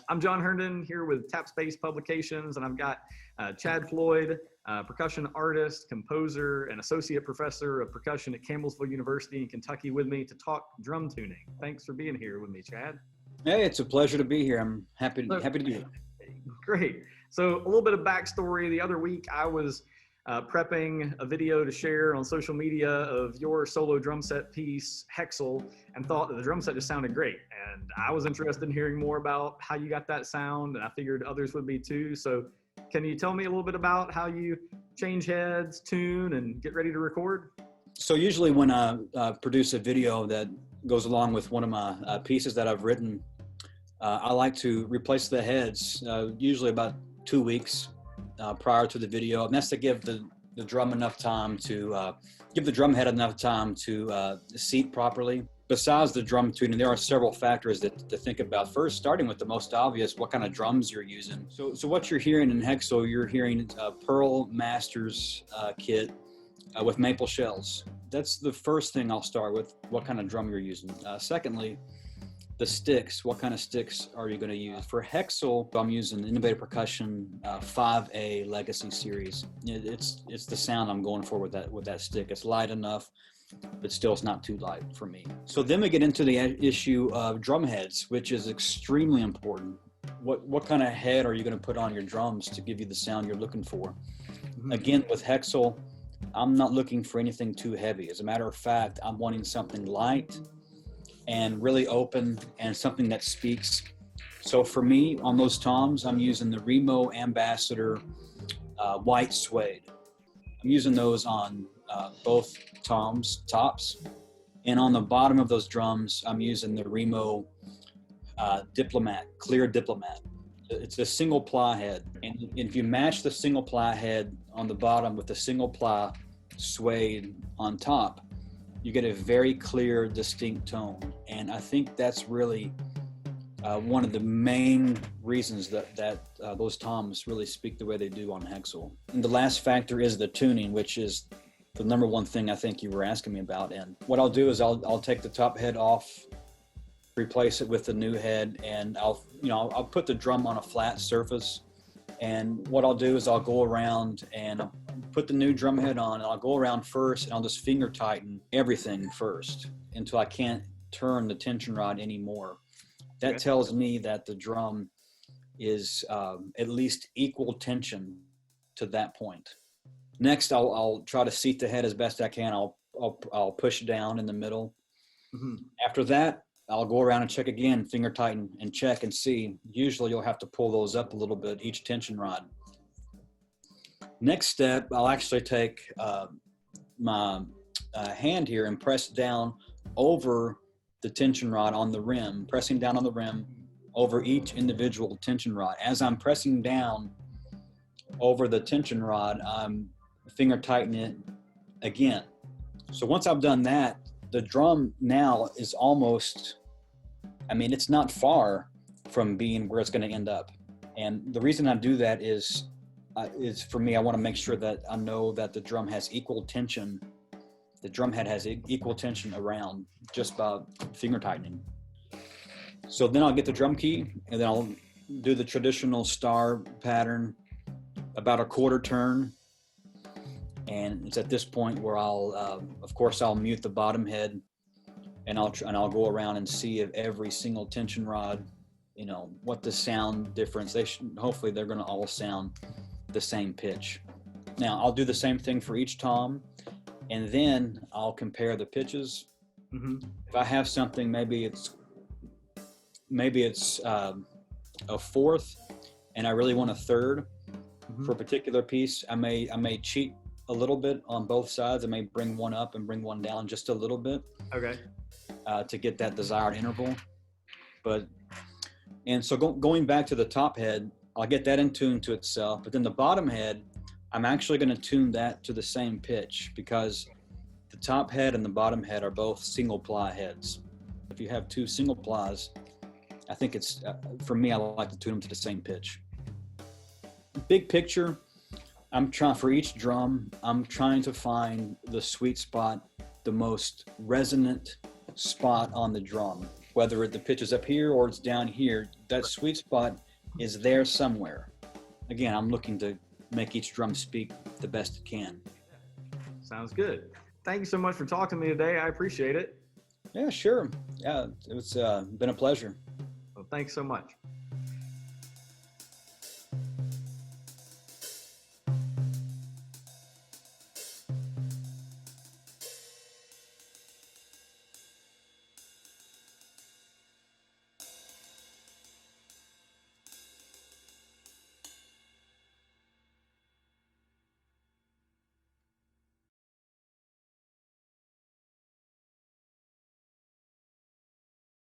I'm John Herndon here with Tapspace Publications, and I've got Chad Floyd, percussion artist, composer, and associate professor of percussion at Campbellsville University in Kentucky with me to talk drum tuning. Thanks for being here with me, Chad. Hey, it's a pleasure to be here. I'm happy to be here. Great. So a little bit of backstory. The other week I was prepping a video to share on social media of your solo drum set piece, Hexyl, and thought that the drum set just sounded great. And I was interested in hearing more about how you got that sound, and I figured others would be too. So can you tell me a little bit about how you change heads, tune, and get ready to record? So usually when I produce a video that goes along with one of my pieces that I've written, I like to replace the heads usually about 2 weeks prior to the video, and that's to give the drum enough time to give the drum head enough time to seat properly. Besides the drum tuning, there are several factors to think about. First, starting with the most obvious, what kind of drums you're using. So what you're hearing in Hexyl, you're hearing Pearl Masters kit with maple shells. That's the first thing I'll start with, what kind of drum you're using. Secondly, the sticks. What kind of sticks are you going to use? For Hexyl, I'm using Innovative Percussion 5A Legacy Series. It's the sound I'm going for with that stick. It's light enough, but still it's not too light for me. So then we get into the issue of drum heads, which is extremely important. What kind of head are you going to put on your drums to give you the sound you're looking for? Mm-hmm. Again, with Hexyl, I'm not looking for anything too heavy. As a matter of fact, I'm wanting something light and really open and something that speaks. So for me, on those toms, I'm using the Remo Ambassador white suede. I'm using those on both tops, and on the bottom of those drums, I'm using the Remo Diplomat, clear Diplomat. It's a single ply head, and if you match the single ply head on the bottom with the single ply suede on top, you get a very clear, distinct tone. And I think that's really one of the main reasons that those toms really speak the way they do on Hexyl. And the last factor is the tuning, which is the number one thing I think you were asking me about. And what I'll do is I'll take the top head off, replace it with the new head, and I'll put the drum on a flat surface. And what I'll do is I'll go around and put the new drum head on, and I'll go around first, and I'll just finger tighten everything first until I can't turn the tension rod anymore. That tells me that the drum is at least equal tension to that point. Next, I'll try to seat the head as best I can. I'll push down in the middle. Mm-hmm. After that, I'll go around and check again, finger tighten and check and see. Usually you'll have to pull those up a little bit, each tension rod. Next step, I'll actually take my hand here and press down over the tension rod on the rim, pressing down on the rim over each individual tension rod. As I'm pressing down over the tension rod, I'm finger tightening it again. So once I've done that, the drum now is almost, it's not far from being where it's going to end up. And the reason I do that is for me, I want to make sure that I know that the drum has equal tension. The drum head has equal tension around just by finger tightening. So then I'll get the drum key, and then I'll do the traditional star pattern, about a quarter turn. And it's at this point where of course I'll mute the bottom head, and I'll go around and see if every single tension rod, what the sound difference. Hopefully they're going to all sound the same pitch. Now I'll do the same thing for each tom, and then I'll compare the pitches. Mm-hmm. If I have something, maybe it's a fourth, and I really want a third. Mm-hmm. For a particular piece, I may cheat a little bit on both sides. I may bring one up and bring one down just a little bit. Okay. To get that desired interval. And so going back to the top head, I'll get that in tune to itself. But then the bottom head, I'm actually going to tune that to the same pitch, because the top head and the bottom head are both single ply heads. If you have two single plies, I think it's, for me, I like to tune them to the same pitch. Big picture, for each drum, I'm trying to find the sweet spot, the most resonant spot on the drum. whether the pitch is up here or it's down here, that sweet spot is there somewhere. Again, I'm looking to make each drum speak the best it can. Sounds good. Thank you so much for talking to me today. I appreciate it. Yeah, sure. Yeah, it's been a pleasure. Well, thanks so much.